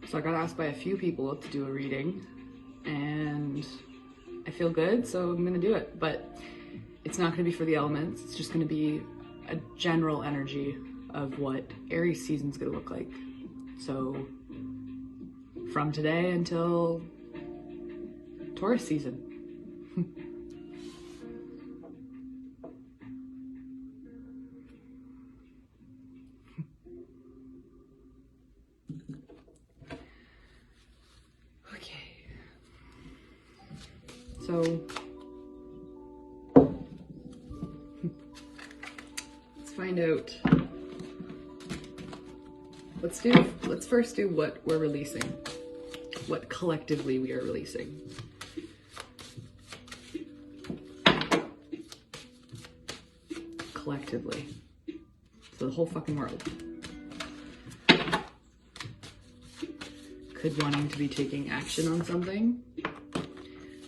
So I got asked by a few people to do a reading, and I feel good, so I'm gonna do it. But it's not gonna be for the elements. It's just gonna be a general energy of what Aries season's gonna look like. So from today until Taurus season. Okay. So let's find out. Let's first do what we're releasing. What collectively we are releasing. Collectively. So the whole fucking world. Could wanting to be taking action on something.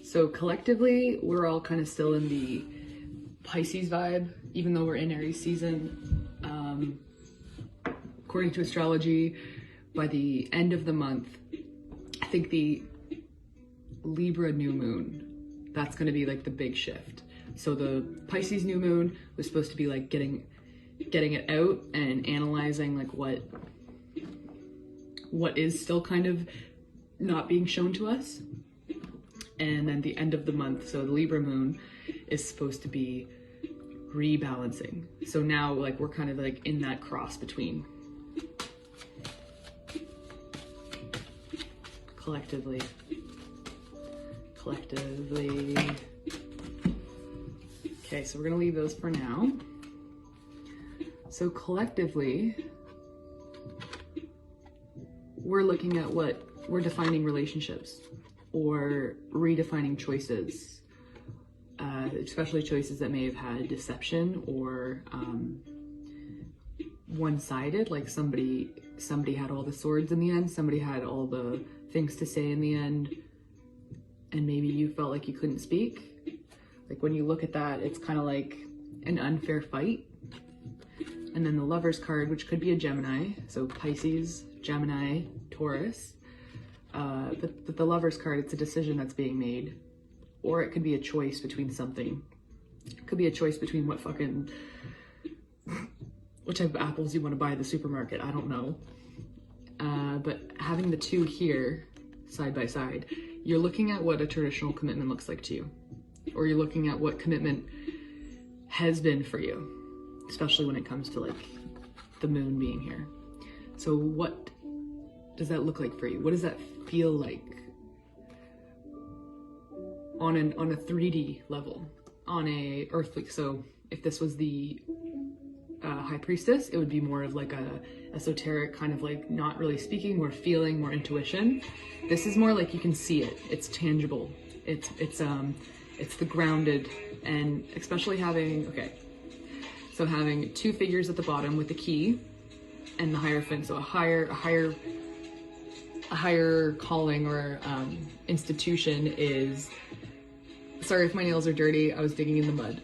So collectively, we're all kind of still in the Pisces vibe, even though we're in Aries season. According to astrology, by the end of the month, I think the Libra new moon, that's going to be like the big shift. So the Pisces new moon was supposed to be like getting it out and analyzing like what is still kind of not being shown to us. And then the end of the month, so the Libra moon is supposed to be rebalancing. So now like we're kind of like in that cross between. Collectively. Okay, so we're gonna leave those for now. So collectively, we're looking at what we're defining relationships or redefining choices, especially choices that may have had deception or one-sided, like somebody had all the swords in the end, somebody had all the things to say in the end, and maybe you felt like you couldn't speak. Like when you look at that, it's kind of like an unfair fight. And then the Lover's card, which could be a Gemini, so Pisces, Gemini, Taurus. But the Lover's card, it's a decision that's being made, or it could be a choice between something. It could be a choice between which type of apples you want to buy at the supermarket, I don't know. But having the two here, side by side, you're looking at what a traditional commitment looks like to you. Or you're looking at what commitment has been for you, especially when it comes to like the moon being here. So what does that look like for you? What does that feel like on a 3D level, on a earthly? So if this was the High Priestess, it would be more of like a esoteric kind of like not really speaking, more feeling, more intuition. This is more like you can see it. It's tangible. It's the grounded, and especially having having two figures at the bottom with the key and the Hierophant. So a higher calling or institution is. Sorry if my nails are dirty. I was digging in the mud.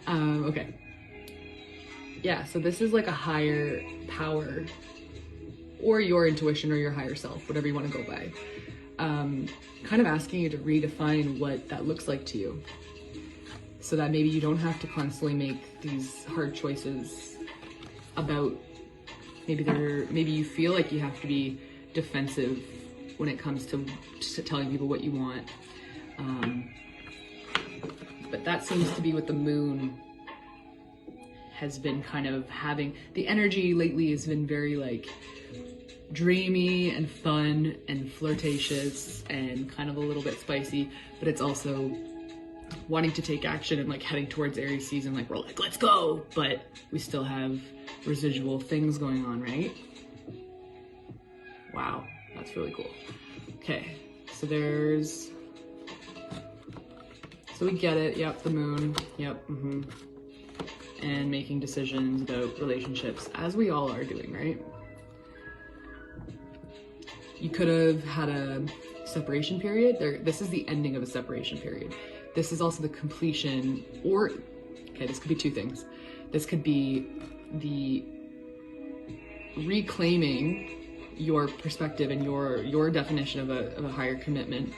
Okay. Yeah, so this is like a higher power, or your intuition, or your higher self, whatever you want to go by. Kind of asking you to redefine what that looks like to you, so that maybe you don't have to constantly make these hard choices about maybe you feel like you have to be defensive when it comes to telling people what you want. But that seems to be what the moon has been kind of having. The energy lately has been very like dreamy and fun and flirtatious and kind of a little bit spicy, but it's also wanting to take action and like heading towards Aries season. Like we're like, let's go, but we still have residual things going on, right? Wow, that's really cool. Okay, so we get it. Yep, the moon. Yep. And making decisions about relationships, as we all are doing, right? You could have had a separation period. This is the ending of a separation period. This is also the completion, or, okay, this could be two things. This could be the reclaiming your perspective and your definition of a higher commitment.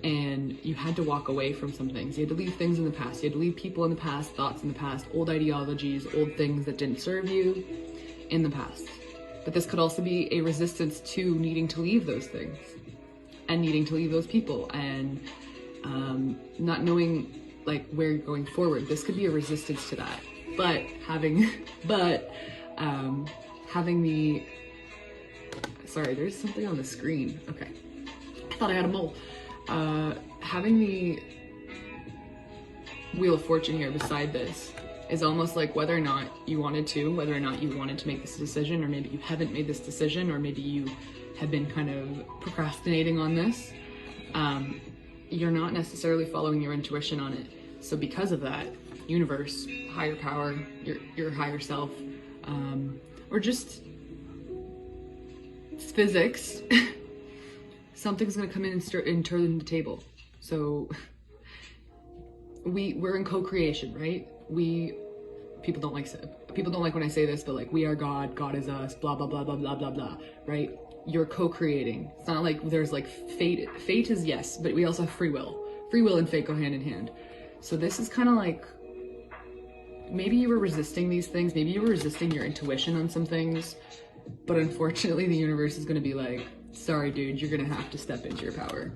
And you had to walk away from some things. You had to leave things in the past. You had to leave people in the past, thoughts in the past, old ideologies, old things that didn't serve you in the past. But this could also be a resistance to needing to leave those things and needing to leave those people and not knowing like where you're going forward. This could be a resistance to that. But having the, sorry, there's something on the screen. Okay, I thought I had a mole. Having the Wheel of Fortune here beside this is almost like whether or not you wanted to make this decision, or maybe you haven't made this decision, or maybe you have been kind of procrastinating on this. You're not necessarily following your intuition on it. So because of that, universe, higher power, your higher self, or just physics, something's gonna come in and turn the table. So we're in co-creation, right? People don't like when I say this, but like, we are God, God is us, blah blah blah blah blah blah blah, right? You're co-creating. It's not like there's like fate. Fate is yes, but we also have free will. Free will and fate go hand in hand. So this is kind of like, maybe you were resisting these things, maybe you were resisting your intuition on some things, but unfortunately the universe is going to be like, sorry dude, you're going to have to step into your power.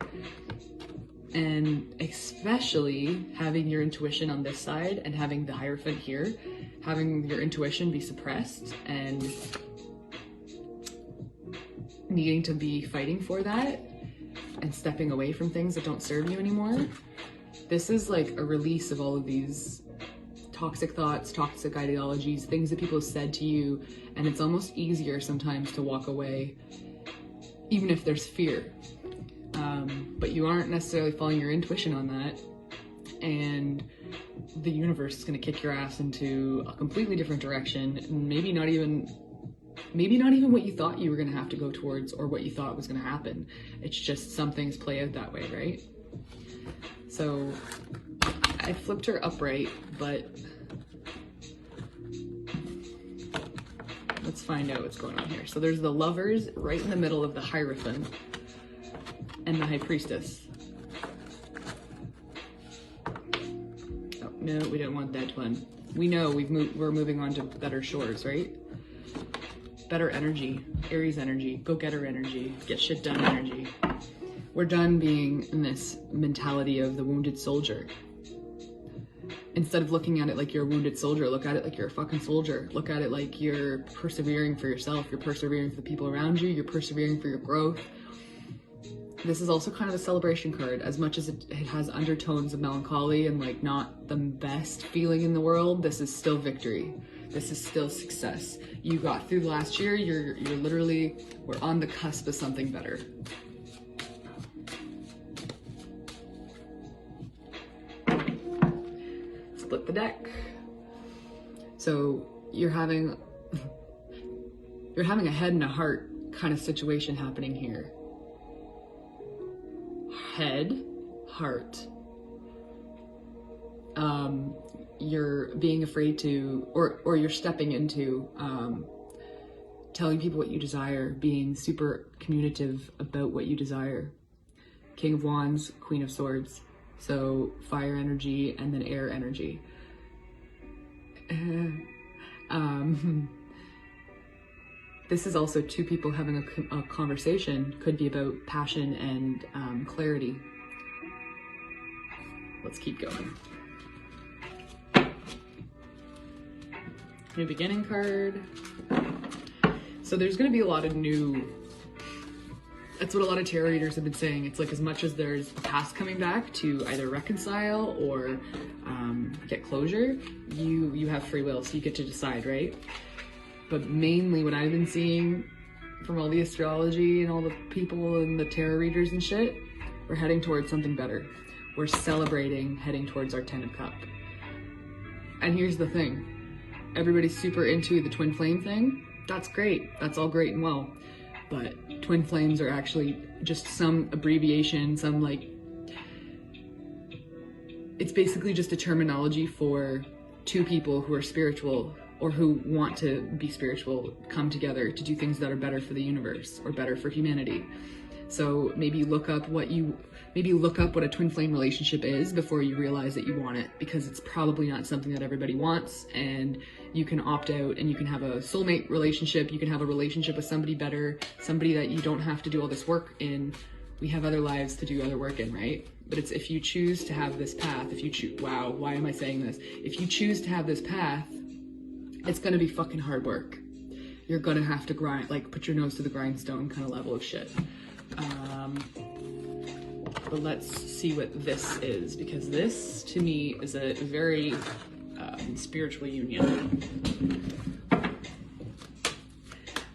And especially having your intuition on this side and having the Hierophant here, having your intuition be suppressed and needing to be fighting for that and stepping away from things that don't serve you anymore. This is like a release of all of these toxic thoughts, toxic ideologies, things that people have said to you, and it's almost easier sometimes to walk away even if there's fear. But you aren't necessarily following your intuition on that, and the universe is going to kick your ass into a completely different direction, and maybe not even what you thought you were going to have to go towards or what you thought was going to happen. It's just some things play out that way, right? So I flipped her upright, but let's find out what's going on here. So there's the Lovers right in the middle of the Hierophant and the High Priestess. Oh, no, we don't want that one. We know we're moving on to better shores, right? Better energy, Aries energy, go-getter energy, get shit done energy. We're done being in this mentality of the wounded soldier. Instead of looking at it like you're a wounded soldier, look at it like you're a fucking soldier. Look at it like you're persevering for yourself, you're persevering for the people around you, you're persevering for your growth. This is also kind of a celebration card. As much as it has undertones of melancholy and like not the best feeling in the world, this is still victory. This is still success. You got through last year, you're literally, we're on the cusp of something better. Split the deck. So you're having a head and a heart kind of situation happening here. Head, heart. You're being afraid to, or you're stepping into telling people what you desire, being super communicative about what you desire. King of Wands, Queen of Swords. So fire energy and then air energy. This is also two people having a conversation. Could be about passion and clarity. Let's keep going. New beginning card. So there's going to be a lot of new, that's what a lot of tarot readers have been saying. It's like, as much as there's the past coming back to either reconcile or get closure, you have free will, so you get to decide, right? But mainly what I've been seeing from all the astrology and all the people and the tarot readers and shit, we're heading towards something better. We're celebrating heading towards our 10 of Cup. And here's the thing. Everybody's super into the twin flame thing. That's great. That's all great and well. But twin flames are actually just some abbreviation, some like, it's basically just a terminology for two people who are spiritual or who want to be spiritual come together to do things that are better for the universe or better for humanity. So maybe look up what a twin flame relationship is before you realize that you want it, because it's probably not something that everybody wants, and you can opt out and you can have a soulmate relationship, you can have a relationship with somebody better, somebody that you don't have to do all this work in. We have other lives to do other work in, right? But it's if you choose to have this path, if you choose, wow, why am I saying this? If you choose to have this path, it's gonna be fucking hard work. You're gonna have to grind, like put your nose to the grindstone kind of level of shit. But let's see what this is, because this to me is a very spiritual union.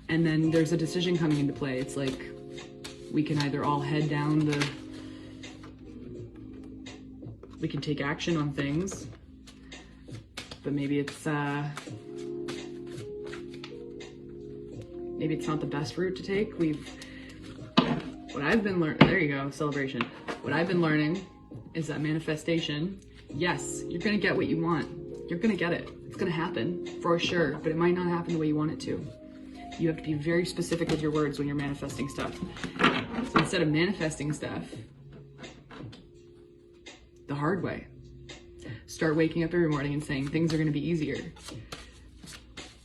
And then there's a decision coming into play. It's like we can either all head down we can take action on things, but maybe it's not the best route to take. What I've been learning, there you go, celebration. What I've been learning is that manifestation, yes, you're gonna get what you want. You're gonna get it. It's gonna happen for sure, but it might not happen the way you want it to. You have to be very specific with your words when you're manifesting stuff. So instead of manifesting stuff the hard way, start waking up every morning and saying things are gonna be easier.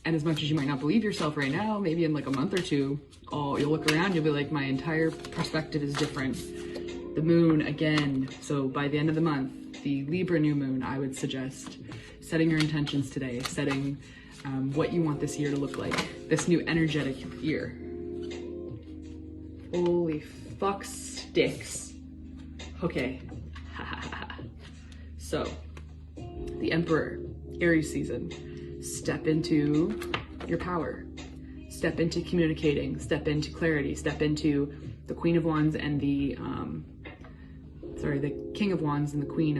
And as much as you might not believe yourself right now, maybe in like a month or two, you'll look around, you'll be like, my entire perspective is different. The moon again. So by the end of the month, the Libra new moon, I would suggest setting your intentions today, setting what you want this year to look like, this new energetic year. Holy fuck sticks. Okay. So, the Emperor, Aries season. Step into your power. Step into communicating, step into clarity, step into the Queen of Wands and the King of Wands and the Queen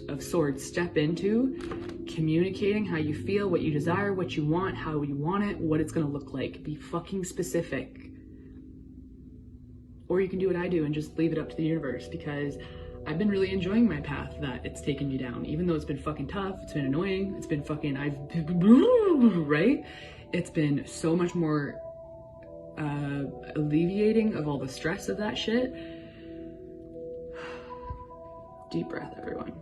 of Swords. Step into communicating how you feel, what you desire, what you want, how you want it, what it's gonna look like. Be fucking specific. Or you can do what I do and just leave it up to the universe, because I've been really enjoying my path that it's taken me down, even though it's been fucking tough, it's been annoying, it's been fucking, right? It's been so much more alleviating of all the stress of that shit. Deep breath, everyone.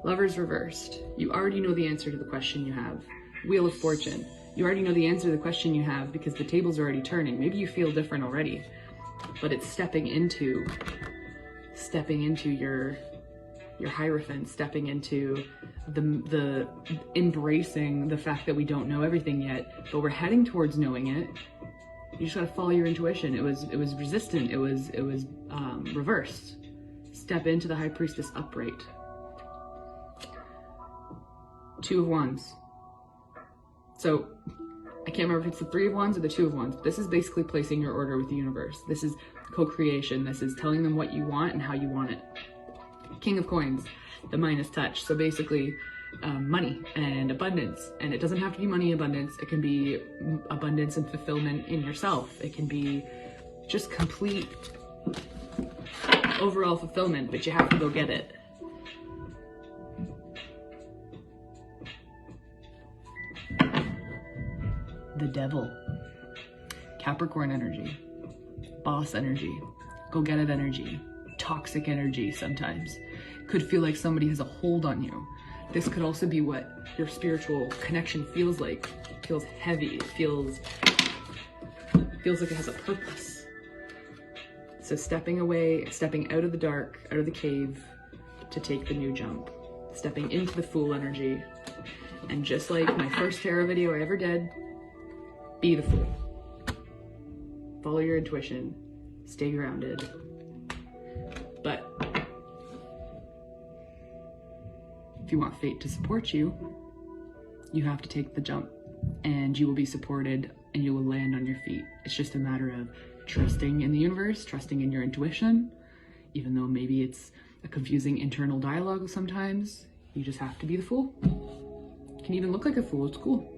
Lovers reversed. You already know the answer to the question you have. Wheel of Fortune. You already know the answer to the question you have because the table's already turning. Maybe you feel different already, but it's stepping into your Hierophant, stepping into the embracing the fact that we don't know everything yet, but we're heading towards knowing it. You just gotta follow your intuition. It was resistant. It was reversed. Step into the High Priestess upright. Two of Wands. So I can't remember if it's the Three of Wands or the Two of Wands, but this is basically placing your order with the universe. This is co-creation. This is telling them what you want and how you want it. King of Coins, the Midas touch. So basically money and abundance. And it doesn't have to be money abundance. It can be abundance and fulfillment in yourself. It can be just complete overall fulfillment, but you have to go get it. The Devil. Capricorn energy. Boss energy. Go get it energy. Toxic energy sometimes. Could feel like somebody has a hold on you. This could also be what your spiritual connection feels like. It feels heavy. It feels like it has a purpose. So stepping away, stepping out of the dark, out of the cave to take the new jump. Stepping into the Fool energy. And just like my first tarot video I ever did, be the Fool. Follow your intuition. Stay grounded. But if you want fate to support you, you have to take the jump, and you will be supported and you will land on your feet. It's just a matter of trusting in the universe, trusting in your intuition, even though maybe it's a confusing internal dialogue sometimes. You just have to be the Fool. You can even look like a fool, it's cool.